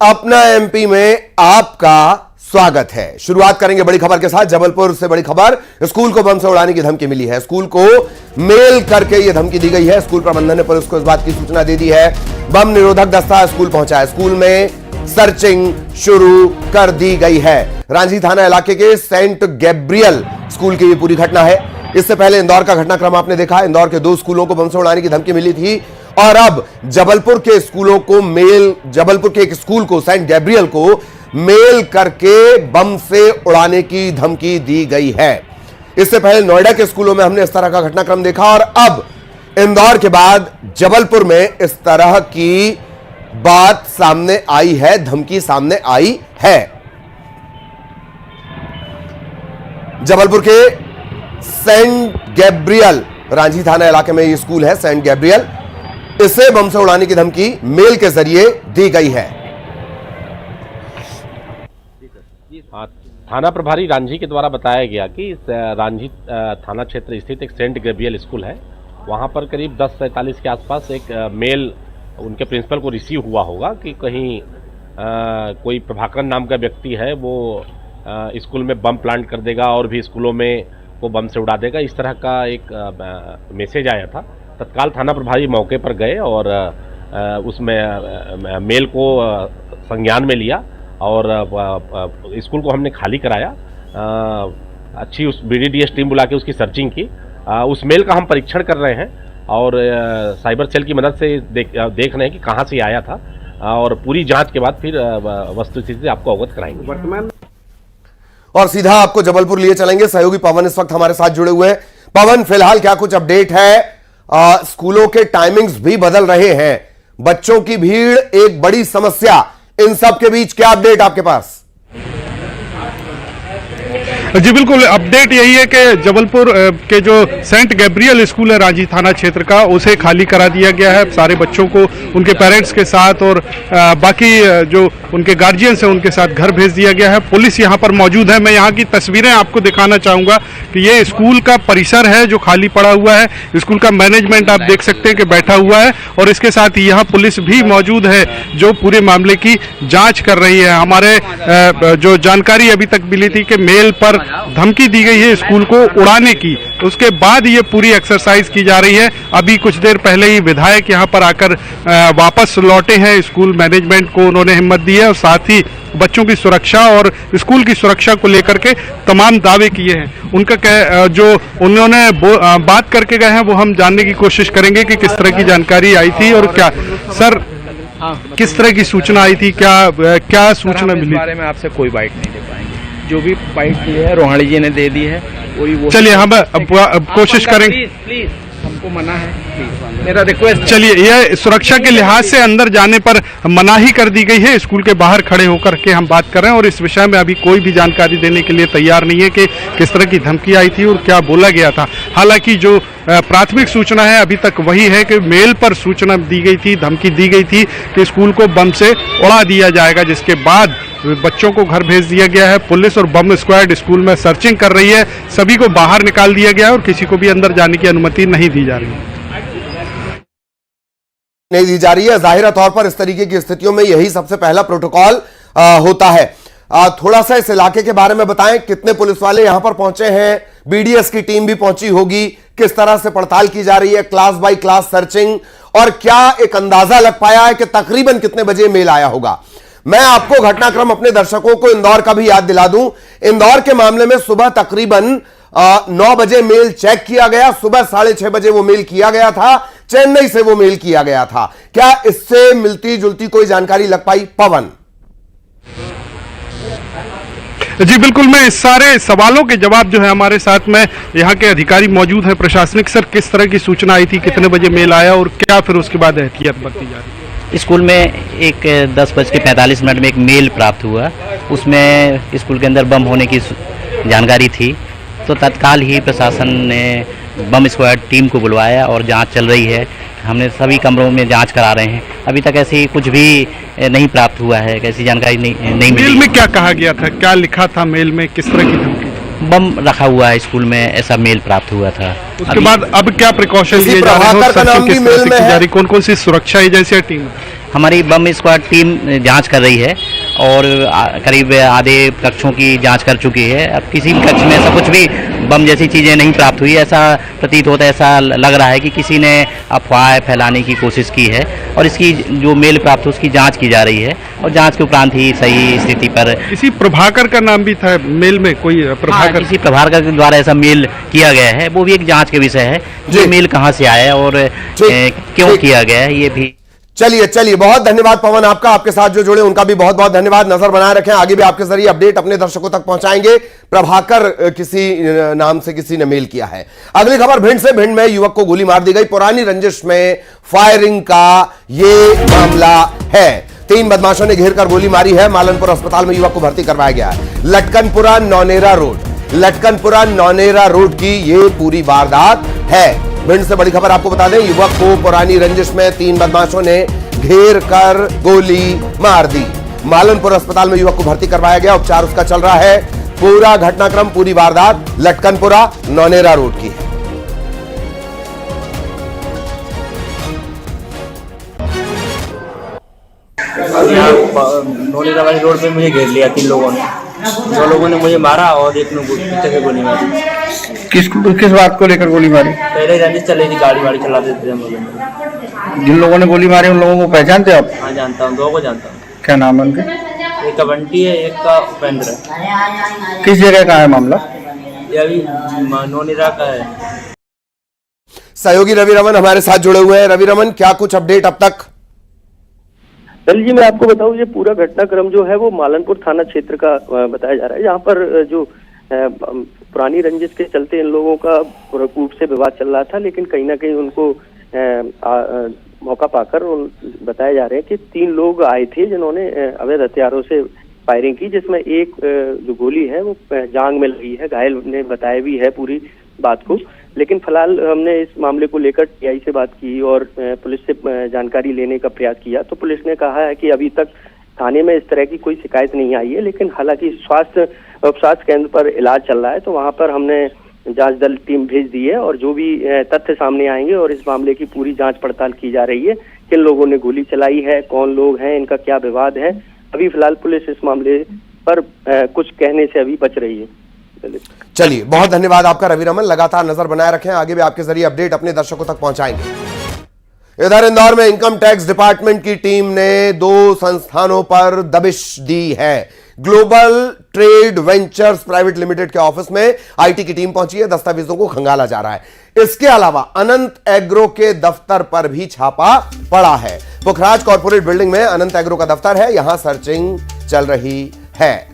अपना एमपी में आपका स्वागत है। शुरुआत करेंगे बड़ी खबर के साथ। जबलपुर से बड़ी खबर, स्कूल को बम से उड़ाने की धमकी मिली है। स्कूल को मेल करके यह धमकी दी गई है। स्कूल प्रबंधन ने पुलिस को इस बात की सूचना दे दी है। बम निरोधक दस्ता स्कूल पहुंचा है। स्कूल में सर्चिंग शुरू कर दी गई है। रांझी थाना इलाके के सेंट गैब्रियल स्कूल की यह पूरी घटना है। इससे पहले इंदौर का घटनाक्रम आपने देखा। इंदौर के 2 स्कूलों को बम से उड़ाने की धमकी मिली थी और अब जबलपुर के स्कूलों को जबलपुर के एक स्कूल को, सेंट गैब्रियल को मेल करके बम से उड़ाने की धमकी दी गई है। इससे पहले नोएडा के स्कूलों में हमने इस तरह का घटनाक्रम देखा और अब इंदौर के बाद जबलपुर में इस तरह की बात सामने आई है, धमकी सामने आई है। जबलपुर के सेंट गैब्रियल, रांझी थाना इलाके में यह स्कूल है सेंट गैब्रियल, इसे बम से उड़ाने की धमकी मेल के जरिए दी गई है। थाना प्रभारी रांझी के द्वारा बताया गया कि रांझी थाना क्षेत्र स्थित एक सेंट गैब्रियल स्कूल है। वहां पर करीब 10:47 के आसपास एक मेल उनके प्रिंसिपल को रिसीव हुआ होगा कि कहीं कोई प्रभाकर नाम का व्यक्ति है, वो स्कूल में बम प्लांट कर देगा और भी स्कूलों में वो बम से उड़ा देगा, इस तरह का एक मैसेज आया था। तत्काल थाना प्रभारी मौके पर गए और उसमें मेल को संज्ञान में लिया और स्कूल को हमने खाली कराया। अच्छी उस BDDS टीम बुला के उसकी सर्चिंग की। उस मेल का हम परीक्षण कर रहे हैं और साइबर सेल की मदद से देख रहे हैं कि कहाँ से आया था और पूरी जांच के बाद फिर वस्तुस्थिति से आपको अवगत कराएंगे। वर्तमान और सीधा आपको जबलपुर लिए चलेंगे। सहयोगी पवन इस वक्त हमारे साथ जुड़े हुए हैं। पवन, फिलहाल क्या कुछ अपडेट है? स्कूलों के टाइमिंग्स भी बदल रहे हैं, बच्चों की भीड़ एक बड़ी समस्या, इन सब के बीच क्या अपडेट आपके पास? जी बिल्कुल, अपडेट यही है कि जबलपुर के जो सेंट गैब्रियल स्कूल है रांझी थाना क्षेत्र का, उसे खाली करा दिया गया है। सारे बच्चों को उनके पेरेंट्स के साथ और बाकी जो उनके गार्जियंस हैं उनके साथ घर भेज दिया गया है। पुलिस यहां पर मौजूद है। मैं यहां की तस्वीरें आपको दिखाना चाहूंगा कि ये स्कूल का परिसर है जो खाली पड़ा हुआ है। स्कूल का मैनेजमेंट आप देख सकते हैं कि बैठा हुआ है और इसके साथ यहाँ पुलिस भी मौजूद है जो पूरे मामले की जाँच कर रही है। हमारे जो जानकारी अभी तक मिली थी कि मेल पर धमकी दी गई है स्कूल को उड़ाने की, उसके बाद ये पूरी एक्सरसाइज की जा रही है। अभी कुछ देर पहले ही विधायक यहाँ पर आकर वापस लौटे हैं। स्कूल मैनेजमेंट को उन्होंने हिम्मत दी है और साथ ही बच्चों की सुरक्षा और स्कूल की सुरक्षा को लेकर के तमाम दावे किए हैं। उनका जो उन्होंने बात करके गए हैं वो हम जानने की कोशिश करेंगे कि किस तरह की जानकारी आई थी और क्या सर किस तरह की सूचना आई थी, क्या सूचना मिली? इस बारे में आपसे कोई बाइट नहीं दे पाएंगे। जो भी बाइट दी है रोहाणी जी ने दे दी है। चलिए हम अब कोशिश करेंगे। प्लीज हमको मना है, प्लीज मेरा रिक्वेस्ट। चलिए, यह सुरक्षा के लिहाज से अंदर जाने पर मनाही कर दी गई है। स्कूल के बाहर खड़े होकर के हम बात कर रहे हैं और इस विषय में अभी कोई भी जानकारी देने के लिए तैयार नहीं है कि किस तरह की धमकी आई थी और क्या बोला गया था। हालांकि जो प्राथमिक सूचना है अभी तक वही है कि मेल पर सूचना दी गई थी, धमकी दी गई थी कि स्कूल को बम से उड़ा दिया जाएगा, जिसके बाद बच्चों को घर भेज दिया गया है। पुलिस और बम स्क्वाड स्कूल में सर्चिंग कर रही है। सभी को बाहर निकाल दिया गया है और किसी को भी अंदर जाने की अनुमति नहीं दी जा रही है। जाहिर तौर पर इस तरीके की स्थितियों में यही सबसे पहला प्रोटोकॉल होता है। थोड़ा सा इस इलाके के बारे में बताएं, कितने पुलिस वाले यहां पर पहुंचे हैं? BDS की टीम भी पहुंची होगी, किस तरह से पड़ताल की जा रही है, क्लास बाय क्लास सर्चिंग, और क्या एक अंदाजा लग पाया है कि तकरीबन कितने बजे मेल आया होगा? मैं आपको घटनाक्रम अपने दर्शकों को इंदौर का भी याद दिला दूं। इंदौर के मामले में सुबह तकरीबन 9 बजे मेल चेक किया गया, सुबह 6:30 बजे वो मेल किया गया था, चेन्नई से वो मेल किया गया था। क्या इससे मिलती जुलती कोई जानकारी लग पाई? पवन जी बिल्कुल, मैं इस सारे सवालों के जवाब जो है हमारे साथ में यहाँ के अधिकारी मौजूद हैं प्रशासनिक। सर, किस तरह की सूचना आई थी, कितने बजे मेल आया और क्या फिर उसके बाद एहतियात बरती जा रही है? स्कूल में एक 10:45 में एक मेल प्राप्त हुआ, उसमें स्कूल के अंदर बम होने की जानकारी थी। तो तत्काल ही प्रशासन ने बम स्क्वाड टीम को बुलवाया और जांच चल रही है। हमने सभी कमरों में जांच करा रहे हैं। अभी तक ऐसी कुछ भी नहीं प्राप्त हुआ है, ऐसी जानकारी नहीं मिली। मेल में क्या कहा गया था, क्या लिखा था मेल में, किस तरह की धमकी? बम रखा हुआ है स्कूल में, ऐसा मेल प्राप्त हुआ था। उसके बाद अब क्या प्रिकॉशन लिए जा रहे हैं, कौन कौन सी सुरक्षा एजेंसी टीम? हमारी बम स्क्वाड टीम जांच कर रही है और करीब आधे कक्षों की जांच कर चुकी है। अब किसी भी कक्ष में ऐसा कुछ भी बम जैसी चीज़ें नहीं प्राप्त हुई, ऐसा प्रतीत होता है, ऐसा लग रहा है कि किसी ने अफवाह फैलाने की कोशिश की है और इसकी जो मेल प्राप्त हुई उसकी जांच की जा रही है और जांच के उपरांत ही सही स्थिति पर। किसी प्रभाकर का नाम भी था मेल में, कोई प्रभाकर? किसी प्रभाकर के द्वारा ऐसा मेल किया गया है, वो भी एक जांच के विषय है। ये मेल कहाँ से आया है और क्यों किया गया है, ये भी। चलिए बहुत धन्यवाद पवन आपका, आपके साथ जो जुड़े उनका भी बहुत बहुत धन्यवाद। नजर बनाए रखें, आगे भी आपके जरिए अपडेट अपने दर्शकों तक पहुंचाएंगे। प्रभाकर किसी नाम से किसी ने मेल किया है। अगली खबर भिंड से। भिंड में युवक को गोली मार दी गई। पुरानी रंजिश में फायरिंग का ये मामला है। 3 बदमाशों ने घेर कर गोली मारी है। मालनपुर अस्पताल में युवक को भर्ती करवाया गया है। लटकनपुरा नौनेरा रोड की ये पूरी वारदात है। भिंड से बड़ी खबर आपको बता दें, युवक को पुरानी रंजिश में 3 बदमाशों ने घेर कर गोली मार दी। मालनपुर अस्पताल में युवक को भर्ती करवाया गया, उपचार उसका चल रहा है। पूरा घटनाक्रम, पूरी वारदात लटकनपुरा नौनेरा रोड की है। नौनेरा वाली रोड पे मुझे घेर लिया 3 लोगों ने। 2 लोगों ने मुझे मारा और एक ने पीछे से गोली मारी। किस बात को लेकर गोली मारी? पहले रंजिश चल रही थी, गाड़ी वाड़ी चलाते थे हम लोग। जिन लोगों ने गोली मारी उन लोगों को पहचानते आप? हाँ जानता हूँ, 2 को जानता हूँ। क्या नाम है उनके? एक का बंटी है, एक का उपेंद्र है। किस जगह का है मामला? ये अभी नौनेरा का है। सहयोगी रवि रमन हमारे साथ जुड़े हुए हैं। रवि रमन, क्या कुछ अपडेट अब तक? दल जी, मैं आपको बताऊं, ये पूरा घटनाक्रम जो है वो मालनपुर थाना क्षेत्र का बताया जा रहा है। यहाँ पर जो पुरानी रंजिश के चलते इन लोगों का पूर्व से विवाद चल रहा था, लेकिन कहीं ना कहीं उनको मौका पाकर बताया जा रहे हैं कि 3 लोग आए थे जिन्होंने अवैध हथियारों से फायरिंग की, जिसमें एक जो गोली है वो जांग में लगी है। घायल ने बताया भी है पूरी बात को, लेकिन फिलहाल हमने इस मामले को लेकर टीआई से बात की और पुलिस से जानकारी लेने का प्रयास किया, तो पुलिस ने कहा है कि अभी तक थाने में इस तरह की कोई शिकायत नहीं आई है, लेकिन हालांकि उपस्वास्थ्य केंद्र पर इलाज चल रहा है, तो वहां पर हमने जांच दल टीम भेज दी है और जो भी तथ्य सामने आएंगे और इस मामले की पूरी जांच पड़ताल की जा रही है। किन लोगों ने गोली चलाई है, कौन लोग हैं, इनका क्या विवाद है, अभी फिलहाल पुलिस इस मामले पर कुछ कहने से अभी बच रही है। चलिए बहुत धन्यवाद आपका रवि रमन, लगातार नजर बनाए रखें, आगे भी आपके जरिए अपडेट अपने दर्शकों तक पहुंचाएंगे। इधर इंदौर में इनकम टैक्स डिपार्टमेंट की टीम ने 2 संस्थानों पर दबिश दी है। Global trade ventures private limited के ऑफिस में आईटी की टीम पहुंची है, दस्तावेजों को खंगाला जा रहा है। इसके अलावा अनंत एग्रो के दफ्तर पर भी छापा पड़ा है। पुखराज कॉर्पोरेट बिल्डिंग में अनंत एग्रो का दफ्तर है, यहां सर्चिंग चल रही है।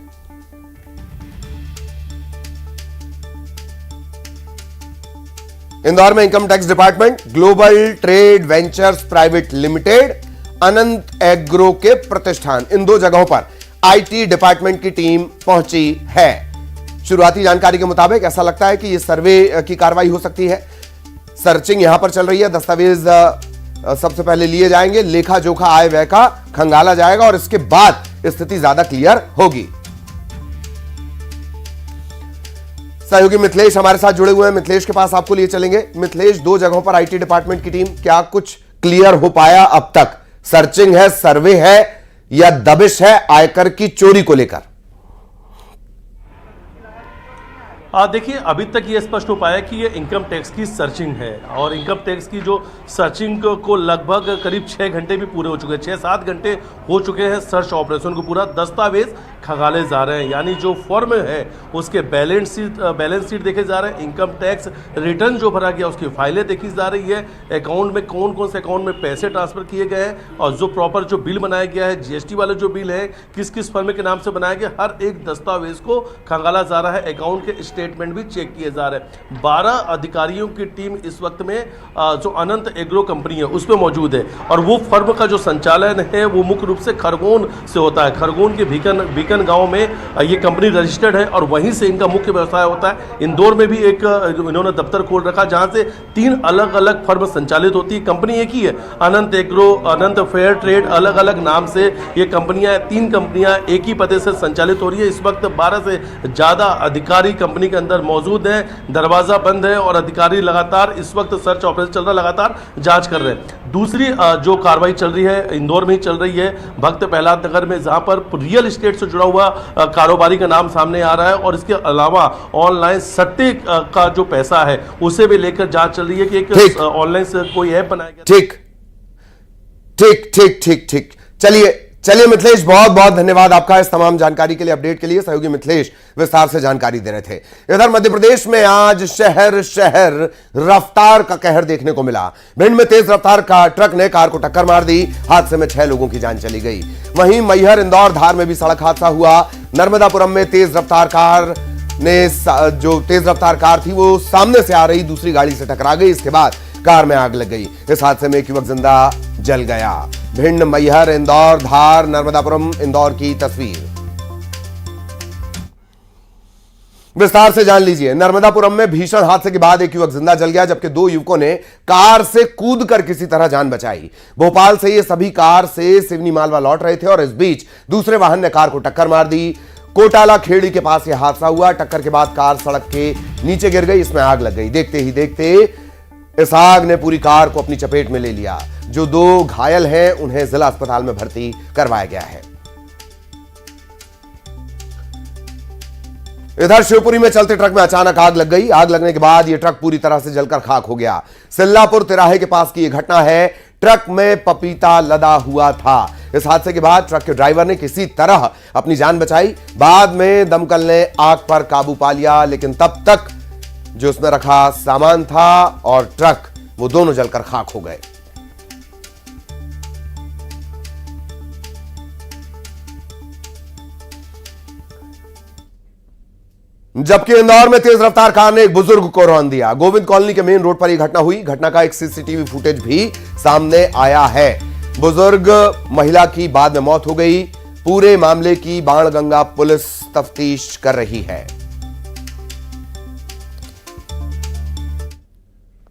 इंदौर में income tax department, global trade ventures private limited, Anant agro के प्रतिष्ठान, इन 2 जगहों पर आईटी डिपार्टमेंट की टीम पहुंची है। शुरुआती जानकारी के मुताबिक ऐसा लगता है कि यह सर्वे की कार्रवाई हो सकती है। सर्चिंग यहां पर चल रही है, दस्तावेज सबसे पहले लिए जाएंगे, लेखा जोखा आय व्यय का खंगाला जाएगा और इसके बाद स्थिति ज्यादा क्लियर होगी। सहयोगी मिथिलेश हमारे साथ जुड़े हुए हैं, मिथिलेश के पास आपको लिए चलेंगे। मिथिलेश, 2 जगहों पर आईटी डिपार्टमेंट की टीम, क्या कुछ क्लियर हो पाया अब तक? सर्चिंग है, सर्वे है या दबिश है आयकर की चोरी को लेकर? देखिए, अभी तक ये स्पष्ट हो पाया कि ये इनकम टैक्स की सर्चिंग है और इनकम टैक्स की जो सर्चिंग को लगभग करीब 6 घंटे भी पूरे हो चुके हैं, 6-7 घंटे हो चुके हैं सर्च ऑपरेशन को पूरा। दस्तावेज खंगाले जा रहे हैं, यानी जो फॉर्म है उसके बैलेंस शीट देखे जा रहे हैं, इनकम टैक्स रिटर्न जो भरा गया उसकी फाइलें देखी जा रही है, अकाउंट में कौन कौन से अकाउंट में पैसे ट्रांसफर किए गए हैं और जो प्रॉपर जो बिल बनाया गया है, जीएसटी वाले जो बिल है, किस किस फर्म के नाम से बनाया गया, हर एक दस्तावेज को खंगाला जा रहा है। अकाउंट के स्टेटमेंट भी चेक किए जा रहे हैं। 12 अधिकारियों की टीम इस वक्त में जो अनंत एग्रो कंपनी है उस पर मौजूद है और वो फर्म का जो संचालन है वो मुख्य रूप से खरगोन से होता है। खरगोन के चिकन गांव में ये कंपनी रजिस्टर्ड है और वहीं से इनका मुख्य व्यवसाय होता है। इंदौर में भी एक इन्होंने दफ्तर खोल रखा जहां से 3 अलग अलग फर्म संचालित होती है। कंपनी एक ही है, अनंत एग्रो, अनंत फेयर ट्रेड, अलग अलग नाम से ये कंपनियां, 3 कंपनियां एक ही पते से संचालित हो रही है। इस वक्त 12 से ज़्यादा अधिकारी कंपनी के अंदर मौजूद हैं, दरवाज़ा बंद है और अधिकारी लगातार इस वक्त सर्च ऑपरेशन चल रहा है, लगातार जांच कर रहे हैं। दूसरी जो कार्रवाई चल रही है इंदौर में ही चल रही है, भक्त प्रहलाद नगर में, जहां पर रियल एस्टेट से जुड़ा हुआ कारोबारी का नाम सामने आ रहा है और इसके अलावा ऑनलाइन सट्टे का जो पैसा है उसे भी लेकर जांच चल रही है कि एक ऑनलाइन से कोई ऐप बनाया गया। ठीक ठीक ठीक ठीक ठीक। चलिए मिथिलेश, बहुत बहुत धन्यवाद आपका इस तमाम जानकारी के लिए, अपडेट के लिए। सहयोगी मिथिलेश विस्तार से जानकारी दे रहे थे। इधर मध्य प्रदेश में आज शहर शहर रफ्तार का कहर देखने को मिला। भिंड में तेज रफ्तार का ट्रक ने कार को टक्कर मार दी, हादसे में 6 लोगों की जान चली गई। वहीं मैहर, इंदौर, धार में भी सड़क हादसा हुआ। नर्मदापुरम में तेज रफ्तार कार थी वो सामने से आ रही दूसरी गाड़ी से टकरा गई, इसके बाद कार में आग लग गई। इस हादसे में एक युवक जिंदा जल गया। भिंड, मैहर, इंदौर, धार, नर्मदापुरम, इंदौर की तस्वीर विस्तार से जान लीजिए। नर्मदापुरम में भीषण हादसे के बाद एक युवक जिंदा जल गया, जबकि 2 युवकों ने कार से कूदकर किसी तरह जान बचाई। भोपाल से ये सभी कार से सिवनी मालवा लौट रहे थे और इस बीच दूसरे वाहन ने कार को टक्कर मार दी। कोटाला खेड़ी के पास यह हादसा हुआ। टक्कर के बाद कार सड़क के नीचे गिर गई, इसमें आग लग गई। देखते ही देखते इस आग ने पूरी कार को अपनी चपेट में ले लिया। जो 2 घायल हैं उन्हें जिला अस्पताल में भर्ती करवाया गया है। इधर शिवपुरी में चलते ट्रक में अचानक आग लग गई। आग लगने के बाद यह ट्रक पूरी तरह से जलकर खाक हो गया। सिल्लापुर तिराहे के पास की यह घटना है। ट्रक में पपीता लदा हुआ था। इस हादसे के बाद ट्रक के ड्राइवर ने किसी तरह अपनी जान बचाई। बाद में दमकल ने आग पर काबू पा लिया, लेकिन तब तक जो उसमें रखा सामान था और ट्रक, वो दोनों जलकर खाक हो गए। जबकि इंदौर में तेज रफ्तार कार ने एक बुजुर्ग को रौंद दिया। गोविंद कॉलोनी के मेन रोड पर यह घटना हुई। घटना का एक सीसीटीवी फुटेज भी सामने आया है। बुजुर्ग महिला की बाद में मौत हो गई। पूरे मामले की बाणगंगा पुलिस तफ्तीश कर रही है।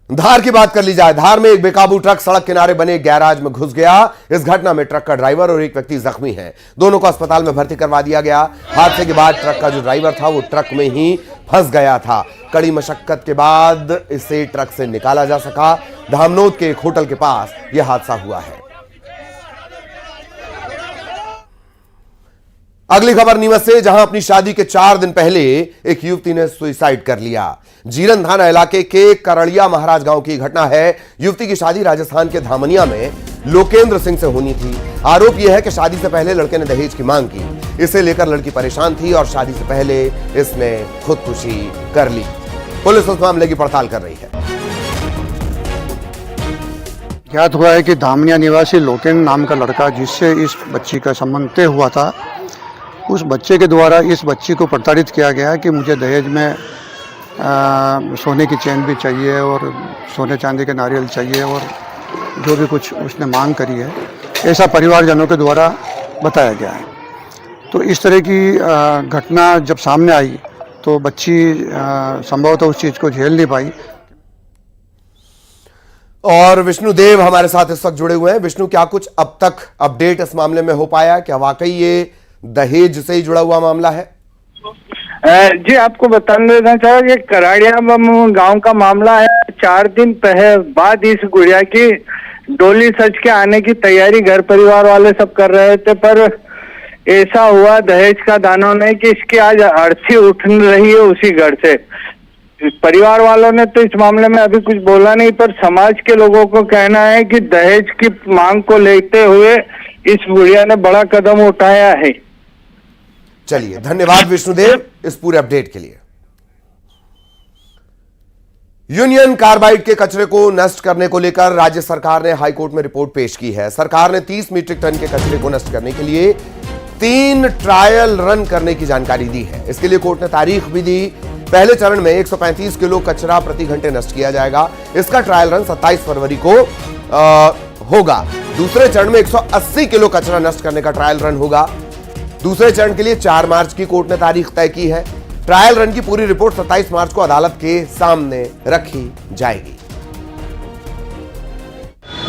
धार की बात कर ली जाए। धार में एक बेकाबू ट्रक सड़क किनारे बने गैराज में घुस गया। इस घटना में ट्रक का ड्राइवर और एक व्यक्ति जख्मी हैं। दोनों को अस्पताल में भर्ती करवा दिया गया। हादसे के बाद ट्रक का जो ड्राइवर था वो ट्रक में ही फंस गया था। कड़ी मशक्कत के बाद इसे ट्रक से निकाला जा सका। धामनोद के एक होटल के पास यह हादसा हुआ है। अगली खबर नीमच से, जहां अपनी शादी के 4 दिन पहले एक युवती ने सुसाइड कर लिया। जीरन थाना इलाके के करड़िया महाराज गांव की घटना है। युवती की शादी राजस्थान के धामनिया में लोकेंद्र सिंह से होनी थी। आरोप यह है कि शादी से पहले लड़के ने दहेज की मांग की। इसे लेकर लड़की परेशान थी और शादी से पहले इसने खुदकुशी कर ली। पुलिस उस मामले की पड़ताल कर रही है। ज्ञात हुआ है कि धामनिया निवासी लोकेंद्र नाम का लड़का, जिससे इस बच्ची का संबंध तय हुआ था, उस बच्चे के द्वारा इस बच्ची को प्रताड़ित किया गया कि मुझे दहेज में सोने की चेन भी चाहिए और सोने चांदी के नारियल चाहिए और जो भी कुछ उसने मांग करी है, ऐसा परिवारजनों के द्वारा बताया गया है। तो इस तरह की घटना जब सामने आई तो बच्ची संभवतः उस चीज़ को झेल नहीं पाई। और विष्णुदेव हमारे साथ इस वक्त जुड़े हुए हैं। विष्णु, क्या कुछ अब तक अपडेट इस मामले में हो पाया? क्या वाकई ये दहेज से ही जुड़ा हुआ मामला है? जी, आपको बता देना चाहूँ, ये कराड़िया गांव का मामला है। 4 दिन बाद इस गुड़िया की डोली सज के आने की तैयारी घर परिवार वाले सब कर रहे थे, पर ऐसा हुआ दहेज का दानव नहीं कि इसकी आज अर्थी उठ रही है उसी घर से। परिवार वालों ने तो इस मामले में अभी कुछ बोला नहीं, पर समाज के लोगों को कहना है कि दहेज की मांग को लेते हुए इस गुड़िया ने बड़ा कदम उठाया है। चलिए, धन्यवाद विष्णुदेव इस पूरे अपडेट के लिए। यूनियन कार्बाइड के कचरे को नष्ट करने को लेकर राज्य सरकार ने हाईकोर्ट में रिपोर्ट पेश की है। सरकार ने 30 मीट्रिक टन के कचरे को नष्ट करने के लिए 3 ट्रायल रन करने की जानकारी दी है। इसके लिए कोर्ट ने तारीख भी दी। पहले चरण में 135 किलो कचरा प्रति घंटे नष्ट किया जाएगा। इसका ट्रायल रन 27 फरवरी को होगा। दूसरे चरण में 180 किलो कचरा नष्ट करने का ट्रायल रन होगा। दूसरे चरण के लिए 4 मार्च की कोर्ट ने तारीख तय की है। ट्रायल रन की पूरी रिपोर्ट 27 मार्च को अदालत के सामने रखी जाएगी।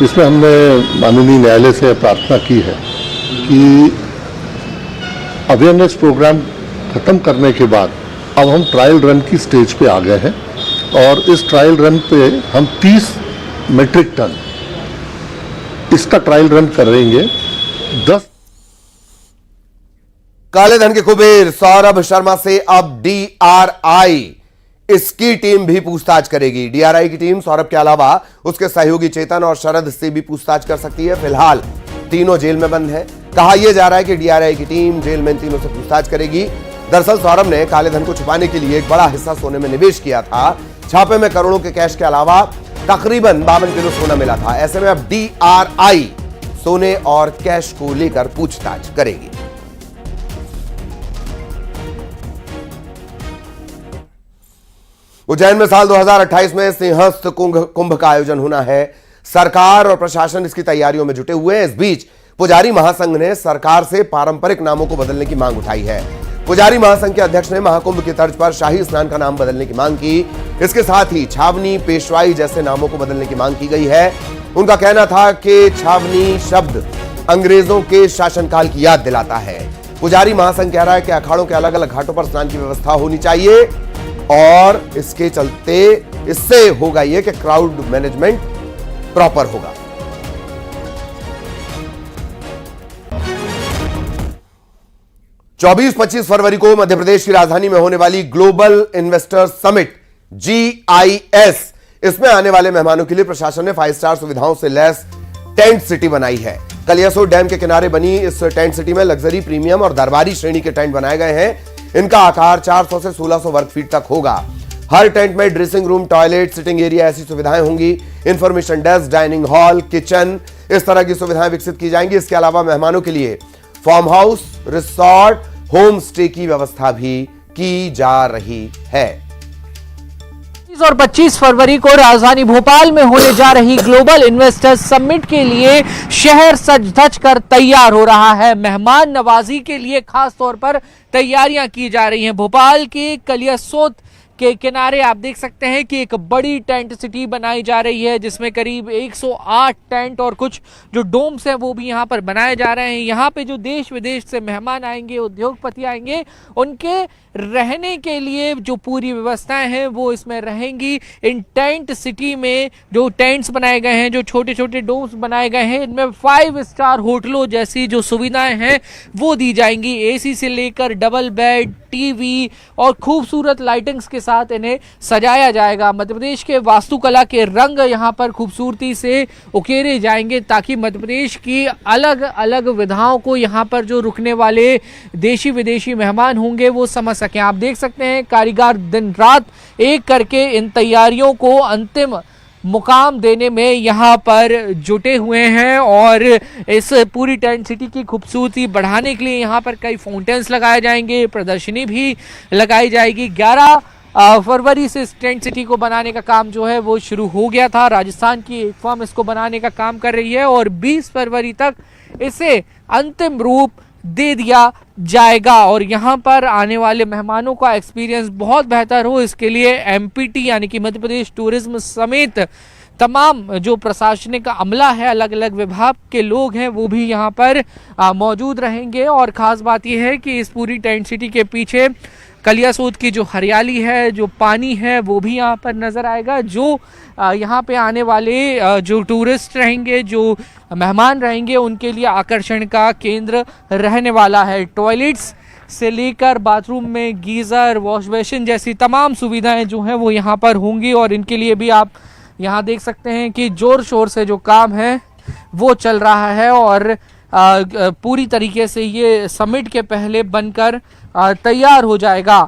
इसमें हमने माननीय न्यायालय से प्रार्थना की है कि अवेयरनेस प्रोग्राम खत्म करने के बाद अब हम ट्रायल रन की स्टेज पे आ गए हैं और इस ट्रायल रन पे हम 30 मीट्रिक टन इसका ट्रायल रन करेंगे। 10 काले धन के कुबेर सौरभ शर्मा से अब डीआरआई इसकी टीम भी पूछताछ करेगी। डीआरआई की टीम सौरभ के अलावा उसके सहयोगी चेतन और शरद से भी पूछताछ कर सकती है। फिलहाल तीनों जेल में बंद है। कहा यह जा रहा है कि डीआरआई की टीम जेल में इन तीनों से पूछताछ करेगी। दरअसल सौरभ ने काले धन को छुपाने के लिए एक बड़ा हिस्सा सोने में निवेश किया था। छापे में करोड़ों के कैश के अलावा तकरीबन 52 किलो सोना मिला था। ऐसे में अब डीआरआई सोने और कैश को लेकर पूछताछ करेगी। उज्जैन में साल 2028 में सिंहस्थ कुंभ का आयोजन होना है। सरकार और प्रशासन इसकी तैयारियों में जुटे हुए हैं। इस बीच पुजारी महासंघ ने सरकार से पारंपरिक नामों को बदलने की मांग उठाई है। पुजारी महासंघ के अध्यक्ष ने महाकुंभ की तर्ज पर शाही स्नान का नाम बदलने की मांग की। इसके साथ ही छावनी, पेशवाई जैसे नामों को बदलने की मांग की गई है। उनका कहना था कि छावनी शब्द अंग्रेजों के शासनकाल की याद दिलाता है। पुजारी महासंघ कह रहा है कि अखाड़ों के अलग अलग घाटों पर स्नान की व्यवस्था होनी चाहिए और इसके चलते इससे होगा यह कि क्राउड मैनेजमेंट प्रॉपर होगा। चौबीस 25 फरवरी को मध्य प्रदेश की राजधानी में होने वाली ग्लोबल इन्वेस्टर समिट GIS, इसमें आने वाले मेहमानों के लिए प्रशासन ने 5 स्टार सुविधाओं से लैस टेंट सिटी बनाई है। कलियासोत डैम के किनारे बनी इस टेंट सिटी में लग्जरी, प्रीमियम और दरबारी श्रेणी के टेंट बनाए गए हैं। इनका आकार 400 से 1600 वर्ग फीट तक होगा। हर टेंट में dressing room, toilet, sitting area ऐसी सुविधाएं होंगी। Information desk, dining hall, kitchen, इस तरह की सुविधाएं विकसित की जाएंगी। इसके अलावा मेहमानों के लिए farmhouse, resort, homestay की व्यवस्था भी की जा रही है। और 25 फरवरी को राजधानी भोपाल में होने जा रही ग्लोबल इन्वेस्टर्स समिट के लिए शहर सज धज कर तैयार हो रहा है। मेहमान नवाजी के लिए खास तौर पर तैयारियां की जा रही हैं। भोपाल के कलियासोत के किनारे आप देख सकते हैं कि एक बड़ी टेंट सिटी बनाई जा रही है, जिसमें करीब 108 टेंट और कुछ जो डोम्स हैं वो भी यहाँ पर बनाए जा रहे हैं। यहाँ पे जो देश विदेश से मेहमान आएंगे, उद्योगपति आएंगे, उनके रहने के लिए जो पूरी व्यवस्थाएं हैं वो इसमें रहेंगी। इन टेंट सिटी में जो टेंट्स बनाए गए हैं, जो छोटे छोटे डोम्स बनाए गए हैं, इनमें 5 स्टार होटलों जैसी जो सुविधाएं हैं वो दी जाएंगी। AC से लेकर डबल बेड, टीवी और खूबसूरत लाइटिंग्स के साथ इन्हें सजाया जाएगा। मध्य प्रदेश के वास्तुकला के रंग यहाँ पर खूबसूरती से उकेरे जाएंगे ताकि मध्य प्रदेश की अलग अलग विधाओं को यहाँ पर जो रुकने वाले देशी विदेशी मेहमान होंगे वो समझ सकें। आप देख सकते हैं कारीगर दिन रात एक करके इन तैयारियों को अंतिम मुकाम देने में यहाँ पर जुटे हुए हैं और इस पूरी टेंट सिटी की खूबसूरती बढ़ाने के लिए यहाँ पर कई फाउंटेन्स लगाए जाएंगे, प्रदर्शनी भी लगाई जाएगी। 11 फरवरी से इस टेंट सिटी को बनाने का काम जो है वो शुरू हो गया था। राजस्थान की एक फर्म इसको बनाने का काम कर रही है और 20 फरवरी तक इसे अंतिम रूप दे दिया जाएगा और यहाँ पर आने वाले मेहमानों का एक्सपीरियंस बहुत बेहतर हो, इसके लिए MPT यानी कि मध्य प्रदेश टूरिज्म समेत तमाम जो प्रशासनिक अमला है, अलग अलग विभाग के लोग हैं, वो भी यहाँ पर मौजूद रहेंगे। और ख़ास बात यह है कि इस पूरी टेंट सिटी के पीछे कलियासोत की जो हरियाली है, जो पानी है, वो भी यहाँ पर नज़र आएगा। जो यहाँ पे आने वाले जो टूरिस्ट रहेंगे, जो मेहमान रहेंगे, उनके लिए आकर्षण का केंद्र रहने वाला है। टॉयलेट्स से लेकर बाथरूम में गीज़र, वॉश बेसिन जैसी तमाम सुविधाएं जो हैं वो यहाँ पर होंगी और इनके लिए भी आप यहाँ देख सकते हैं कि ज़ोर शोर से जो काम है वो चल रहा है और पूरी तरीके से ये समिट के पहले बनकर तैयार हो जाएगा।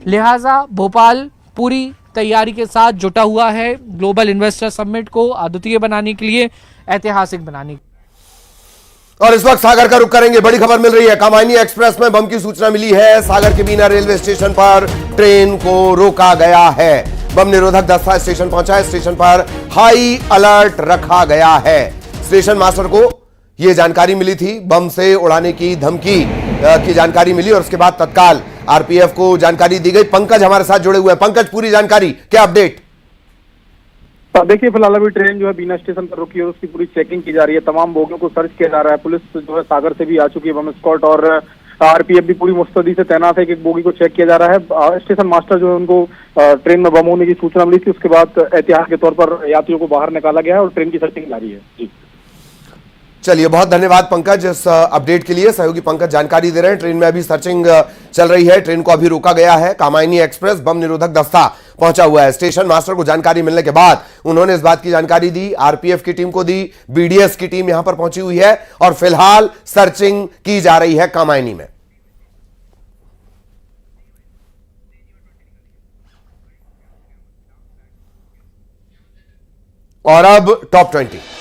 लिहाजा भोपाल पूरी तैयारी के साथ जुटा हुआ है ग्लोबल इन्वेस्टर समिट को अद्वितीय बनाने के लिए, ऐतिहासिक बनाने। और इस वक्त सागर का रुख करेंगे। बड़ी खबर मिल रही है, कामायनी एक्सप्रेस में बम की सूचना मिली है। सागर के बीना रेलवे स्टेशन पर ट्रेन को रोका गया है। बम निरोधक दस्ता स्टेशन पहुंचा है। स्टेशन पर हाई अलर्ट रखा गया है। स्टेशन मास्टर को यह जानकारी मिली थी। बम से उड़ाने की धमकी की जानकारी मिली और उसके बाद तत्काल आरपीएफ को जानकारी दी गई। पंकज हमारे साथ जुड़े हुए हैं। पंकज, पूरी जानकारी, क्या अपडेट? देखिए, फिलहाल अभी ट्रेन जो है बीना स्टेशन पर रुकी है, उसकी पूरी चेकिंग की जा रही है, तमाम बोगियों को सर्च किया जा रहा है। पुलिस जो है सागर से भी आ चुकी है, बम स्क्वाड और आरपीएफ भी पूरी मुस्तैदी से तैनात है। एक बोगी को चेक किया जा रहा है। स्टेशन मास्टर जो है उनको ट्रेन में बम होने की सूचना मिली थी, उसके बाद एहतियात के तौर पर यात्रियों को बाहर निकाला गया है और ट्रेन की सर्चिंग जारी है। जी चलिए, बहुत धन्यवाद पंकज इस अपडेट के लिए। सहयोगी पंकज जानकारी दे रहे हैं। ट्रेन में अभी सर्चिंग चल रही है, ट्रेन को अभी रोका गया है। कामायनी एक्सप्रेस बम निरोधक दस्ता पहुंचा हुआ है। स्टेशन मास्टर को जानकारी मिलने के बाद उन्होंने इस बात की जानकारी दी, आरपीएफ की टीम को दी, बीडीएस की टीम यहां पर पहुंची हुई है और फिलहाल सर्चिंग की जा रही है कामायनी में। और अब टॉप 20